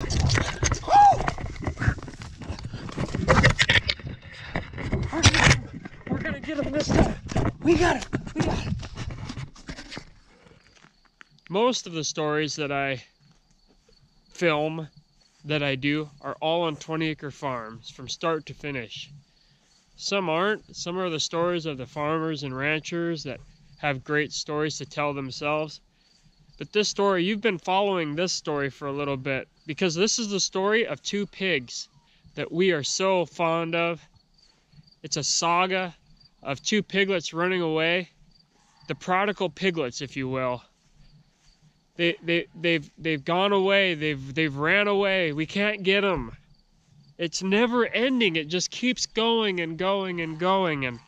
We're gonna get him this time. We got it. We got it. Most of the stories that I film, that I do, are all on 20-acre farms from start to finish. Some aren't. Some are the stories of the farmers and ranchers that have great stories to tell themselves. But this story, you've been following this story for a little bit, because this is the story of two pigs that we are so fond of. It's a saga of two piglets running away, the prodigal piglets, if you will. They've gone away. They've ran away. We can't get them. It's never ending. It just keeps going and going and going,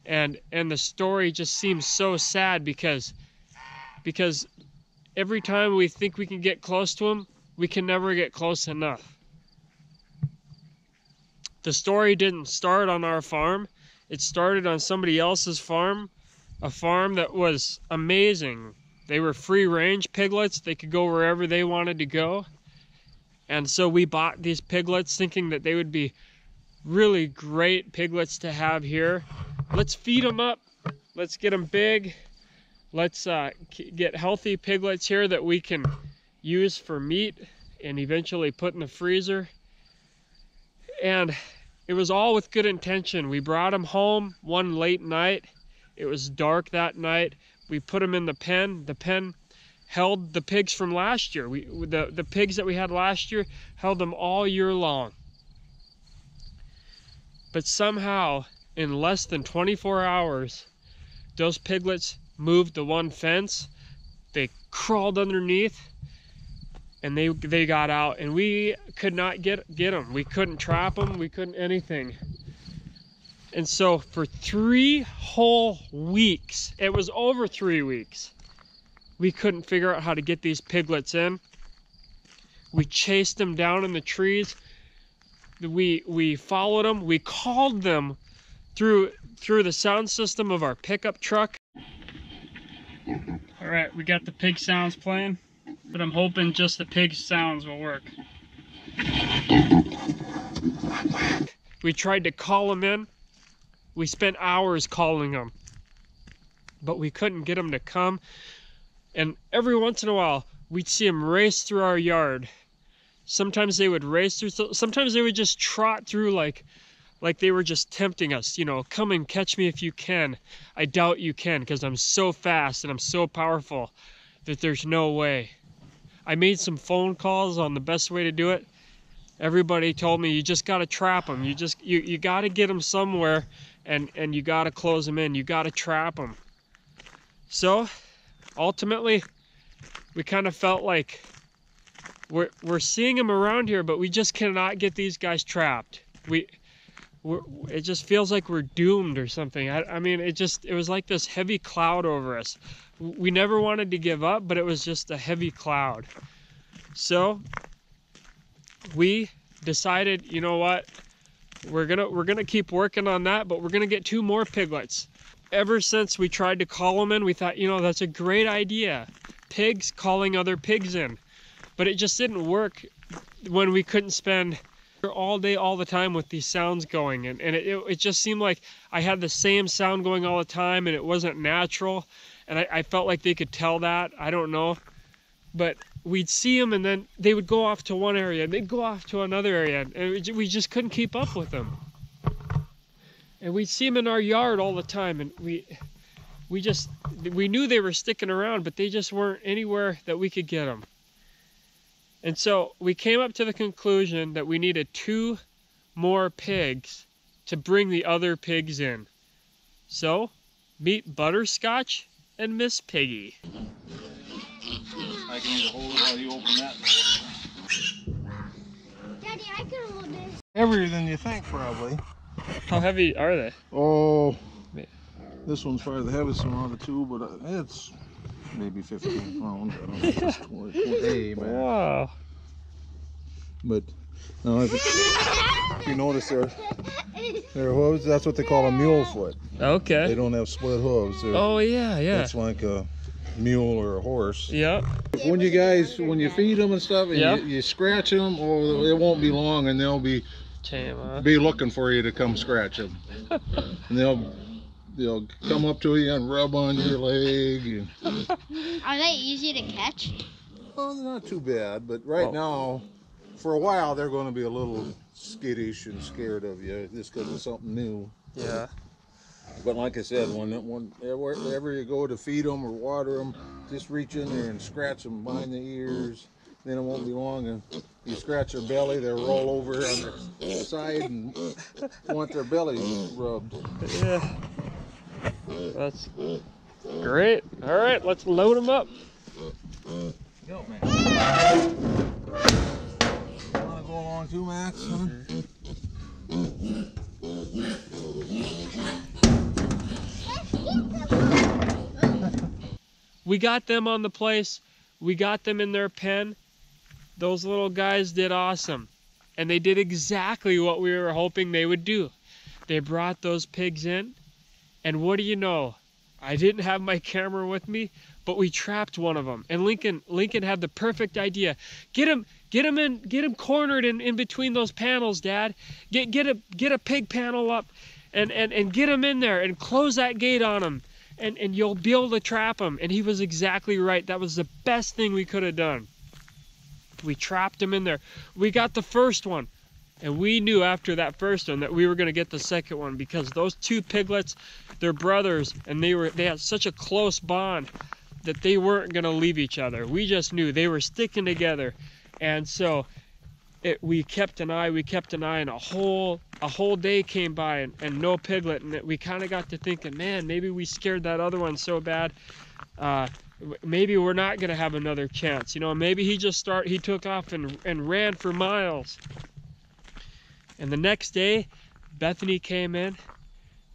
and the story just seems so sad because every time we think we can get close to them, we can never get close enough. The story didn't start on our farm. It started on somebody else's farm, a farm that was amazing. They were free-range piglets. They could go wherever they wanted to go. And so we bought these piglets thinking that they would be really great piglets to have here. Let's feed them up. Let's get them big. Let's get healthy piglets here that we can use for meat and eventually put in the freezer. And it was all with good intention. We brought them home one late night. It was dark that night. We put them in the pen. The pen held the pigs from last year. The pigs that we had last year held them all year long. But somehow, in less than 24 hours, those piglets moved the one fence. They crawled underneath, and they got out, and we could not get them. We couldn't trap them. We couldn't anything. And so for 3 whole weeks, it was over 3 weeks, we couldn't figure out how to get these piglets in. We chased them down in the trees. We followed them. We called them through the sound system of our pickup truck. All right, we got the pig sounds playing, but I'm hoping just the pig sounds will work. We tried to call them in. We spent hours calling them, but we couldn't get them to come. And every once in a while, we'd see them race through our yard. Sometimes they would race through, sometimes they would just trot through like they were just tempting us, you know, come and catch me if you can. I doubt you can, because I'm so fast and I'm so powerful that there's no way. I made some phone calls on the best way to do it. Everybody told me, you just got to trap them. You got to get them somewhere, and you got to close them in. You got to trap them. So ultimately, we kind of felt like we're seeing them around here, but we just cannot get these guys trapped. It just feels like we're doomed or something. I mean, it was like this heavy cloud over us. We never wanted to give up, but it was just a heavy cloud. So we decided, you know what? We're gonna keep working on that, but we're gonna get 2 more piglets. Ever since we tried to call them in, we thought, you know, that's a great idea. Pigs calling other pigs in. But it just didn't work when we couldn't spend all day, all the time with these sounds going. And it just seemed like I had the same sound going all the time, and it wasn't natural. And I felt like they could tell that. I don't know. But we'd see them, and then they would go off to one area, and they'd go off to another area. And we just couldn't keep up with them. And we'd see them in our yard all the time, and we knew they were sticking around, but they just weren't anywhere that we could get them. And so we came up to the conclusion that we needed 2 more pigs to bring the other pigs in. So meet Butterscotch and Miss Piggy. I can hold it while you open that. Daddy, I can hold this. Heavier than you think, probably. How heavy are they? Oh, this one's probably the heaviest one of the 2, but it's maybe 15 pounds. I don't know if it's 20. Hey, man. Wow. But no, if you notice their hooves, that's what they call a mule foot. Okay. They don't have split hooves. Oh yeah, yeah. That's like a mule or a horse. Yep. When you feed them and stuff, and you scratch them, oh, it won't be long, and they'll be looking for you to come scratch them. And they'll come up to you and rub on your leg. Are they easy to catch? Well, they're not too bad, but right now, for a while, they're going to be a little skittish and scared of you just because it's something new. Yeah. But like I said, wherever you go to feed them or water them, just reach in there and scratch them behind the ears. Then it won't be long, and you scratch their belly, they'll roll over on their side and want their belly rubbed. Yeah. That's great. All right, let's load them up. Go, man. Want to go along too, Max? Huh? We got them on the place. We got them in their pen. Those little guys did awesome. And they did exactly what we were hoping they would do. They brought those pigs in. And what do you know? I didn't have my camera with me, but we trapped one of them. And Lincoln had the perfect idea. Get him cornered in between those panels, Dad. Get a pig panel up and get him in there and close that gate on him. And you'll be able to trap him. And he was exactly right. That was the best thing we could have done. We trapped him in there. We got the first one. And we knew after that first one that we were going to get the second one, because those two piglets, they're brothers, and they had such a close bond that they weren't going to leave each other. We just knew they were sticking together. And so we kept an eye, and a whole day came by and no piglet, and we kind of got to thinking, man, maybe we scared that other one so bad. Maybe we're not going to have another chance. You know, maybe he took off and ran for miles. And the next day, Bethany came in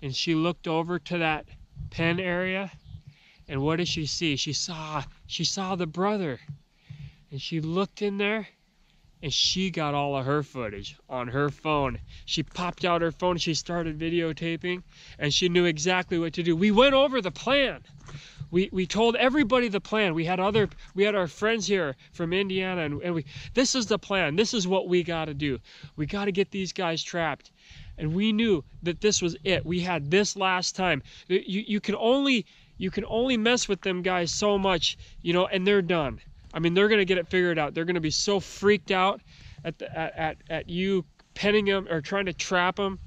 and she looked over to that pen area, and what did she see? She saw the brother, and she looked in there and she got all of her footage on her phone. She popped out her phone, she started videotaping, and she knew exactly what to do. We went over the plan. We told everybody the plan. We had our friends here from Indiana, and this is the plan. This is what we got to do. We got to get these guys trapped. And we knew that this was it. We had this last time. You can only mess with them guys so much, you know, and they're done. I mean, they're going to get it figured out. They're going to be so freaked out at you penning them or trying to trap them.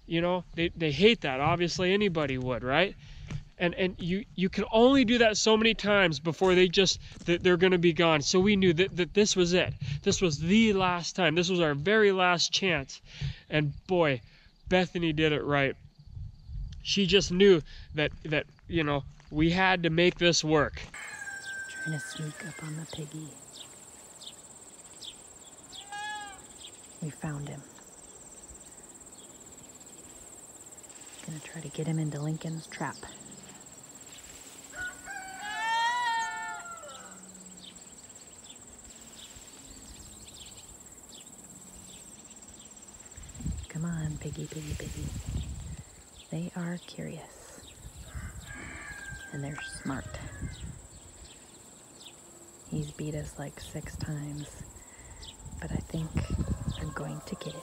You know, they hate that. Obviously, anybody would, right? And you can only do that so many times before they're going to be gone. So we knew that this was it. This was the last time. This was our very last chance. And boy, Bethany did it right. She just knew that you know, we had to make this work. Trying to sneak up on the piggy. We found him. Gonna try to get him into Lincoln's trap. Come on, piggy, piggy, piggy. They are curious. And they're smart. He's beat us like 6 times, but I think I'm going to get him.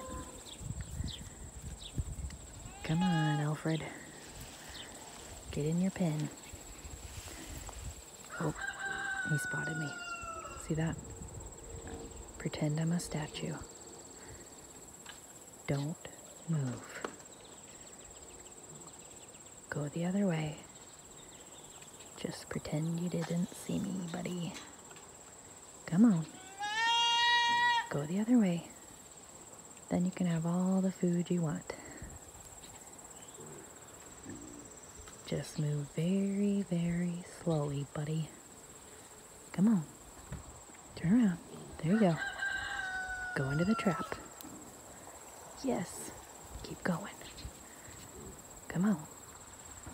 Come on, Alfred. Get in your pen. Oh, he spotted me. See that? Pretend I'm a statue. Don't move. Go the other way. Just pretend you didn't see me, buddy. Come on. Go the other way. Then you can have all the food you want. Just move very, very slowly, buddy. Come on. Turn around. There you go. Go into the trap. Yes. Keep going. Come on.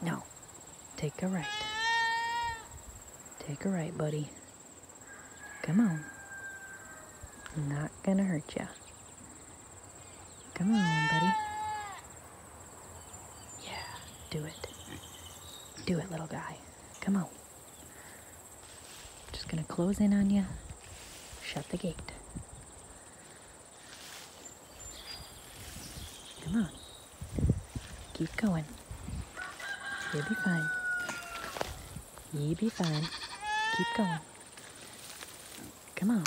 No. Take a right. Take a right, buddy. Come on. Not gonna hurt ya. Come on, buddy. Yeah, do it. Do it, little guy. Come on. just gonna close in on you. Shut the gate. Come on. Keep going. You'll be fine. You'll be fine. Keep going. Come on.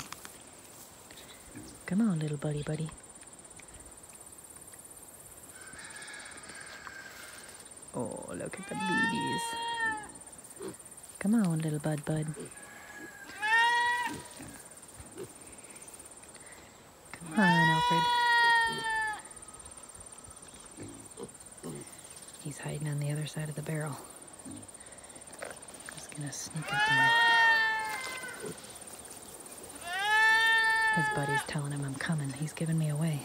Come on, little buddy. Oh, look at the babies. Come on, little bud. Come on, Alfred. He's hiding on the other side of the barrel. Just gonna sneak up on him. His buddy's telling him I'm coming. He's giving me away.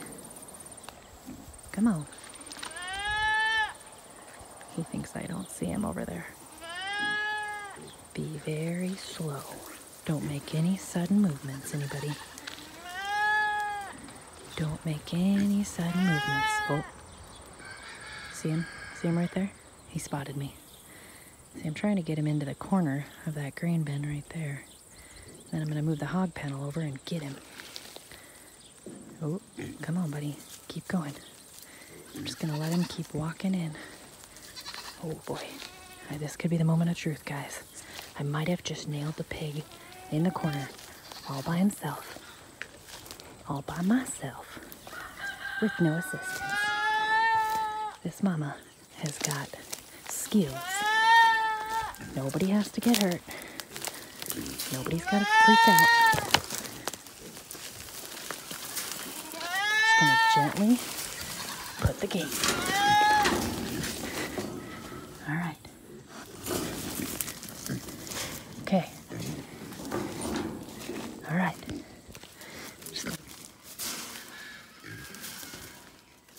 Come on. He thinks I don't see him over there. Be very slow. Don't make any sudden movements, anybody. Don't make any sudden movements. Oh. See him? See him right there? He spotted me. See, I'm trying to get him into the corner of that grain bin right there. Then I'm going to move the hog panel over and get him. Oh, come on, buddy. Keep going. I'm just going to let him keep walking in. Oh, boy. This could be the moment of truth, guys. I might have just nailed the pig in the corner all by himself. All by myself. With no assistance. This mama has got skills. Nobody has to get hurt. Nobody's got to freak out. Just gonna gently put the gate. All right. Okay. All right.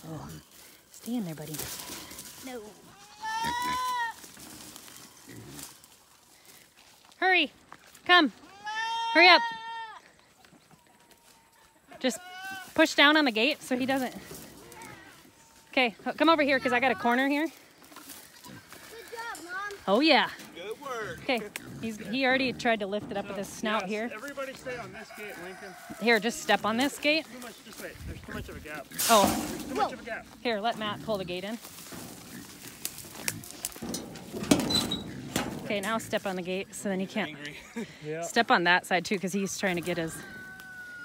Oh, stay in there, buddy. No. Hurry! Come! Hurry up! Just push down on the gate so he doesn't. Okay, come over here because I got a corner here. Good job, Mom. Oh yeah. Good work. Okay, he already tried to lift it up with his snout here. Everybody stay on this gate, Lincoln. Here, just step on this gate. Too much, just wait. There's too much of a gap. Oh, There's too much of a gap. here, let Matt pull the gate in. Okay, now step on the gate so then he can't. Yeah. Step on that side too because he's trying to get his.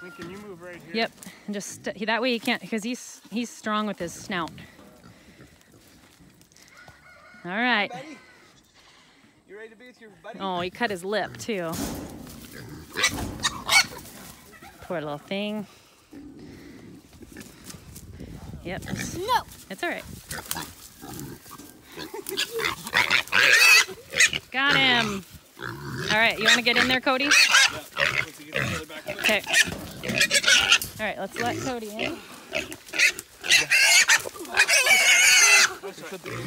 Lincoln, you move right here. Yep, and just that way he can't because he's strong with his snout. All right. Buddy, you ready to be with your buddy? Oh, he cut his lip too. Poor little thing. Yep. No. It's all right. Got him. All right, you want to get in there, Cody? Okay. All right, let's let Cody in.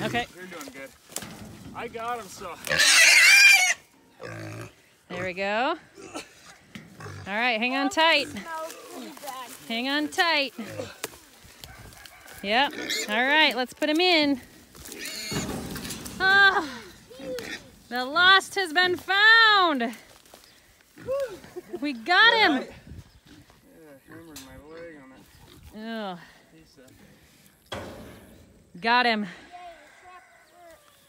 Okay. You're doing good. I got him, so. There we go. All right, hang on tight. Hang on tight. Yep. All right, let's put him in. Oh, the lost has been found. We got him. Yeah, hammered my leg on it. Oh, Piece of. got him.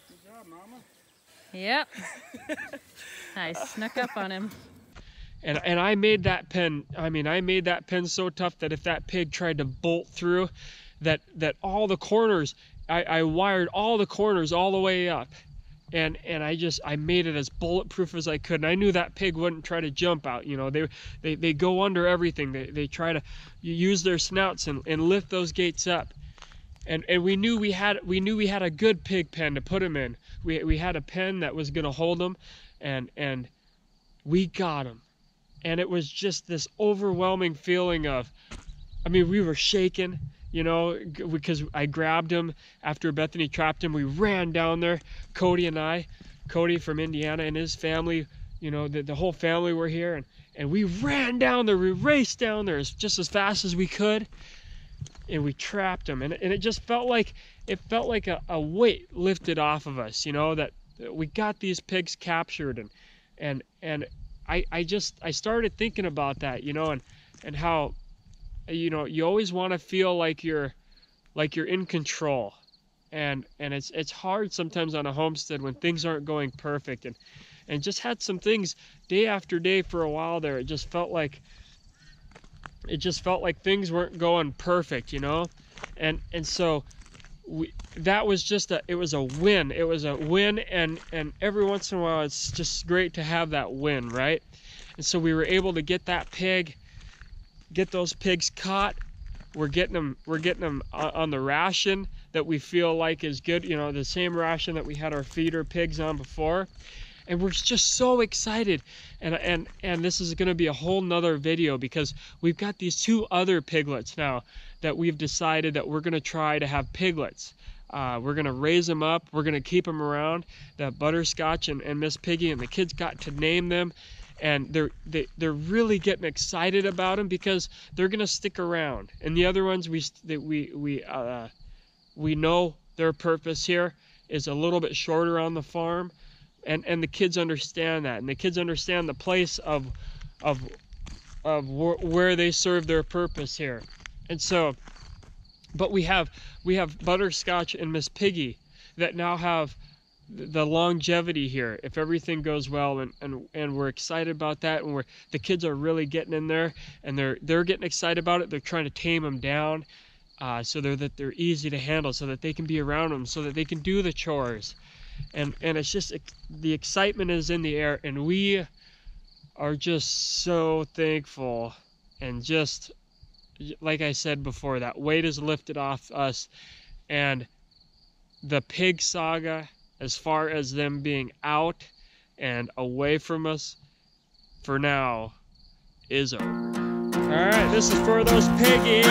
Good job, Mama. Yep. I snuck up on him. And I made that pen. I mean, I made that pen so tough that if that pig tried to bolt through, that all the corners, I wired all the corners all the way up, and I made it as bulletproof as I could. And I knew that pig wouldn't try to jump out. You know, they go under everything. They try to use their snouts and lift those gates up. And we knew we had a good pig pen to put him in. We had a pen that was gonna hold him, and we got him. And it was just this overwhelming feeling of, I mean, we were shaking, you know, because I grabbed him after Bethany trapped him. We ran down there, Cody and I, Cody from Indiana and his family, you know, the whole family were here, and we ran down there, we raced down there just as fast as we could, and we trapped him. And it just felt like, a weight lifted off of us, you know, that we got these pigs captured, and I started thinking about that, you know, and how, you know, you always want to feel like you're in control, and it's hard sometimes on a homestead when things aren't going perfect, and just had some things day after day for a while there. It just felt like things weren't going perfect, you know, and so that was just it was a win. It was a win, and every once in a while it's just great to have that win, right? And so we were able to get those pigs caught. We're getting them on the ration that we feel like is good, you know, the same ration that we had our feeder pigs on before. And we're just so excited, and this is going to be a whole nother video, because we've got these 2 other piglets now that we've decided that we're going to try to have piglets. We're going to raise them up. We're going to keep them around, the Butterscotch and Miss Piggy, and the kids got to name them, and they're really getting excited about them because they're going to stick around. And the other ones, we know their purpose here is a little bit shorter on the farm. And the kids understand that, and the kids understand the place of where they serve their purpose here. And so, but we have Butterscotch and Miss Piggy that now have the longevity here if everything goes well, and we're excited about that, and the kids are really getting in there, and they're getting excited about it. They're trying to tame them down, so that they're easy to handle, so that they can be around them, so that they can do the chores. And it's just, the excitement is in the air, and we are just so thankful, and just like I said before, that weight is lifted off us, and the pig saga, as far as them being out and away from us for now, is over. Alright, this is for those piggies.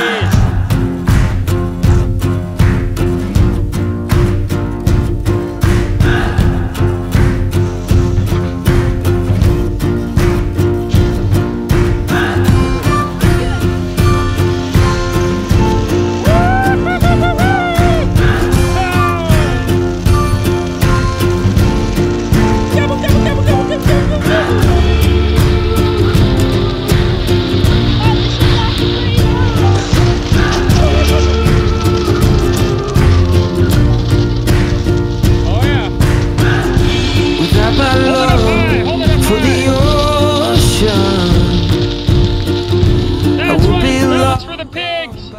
For the pigs!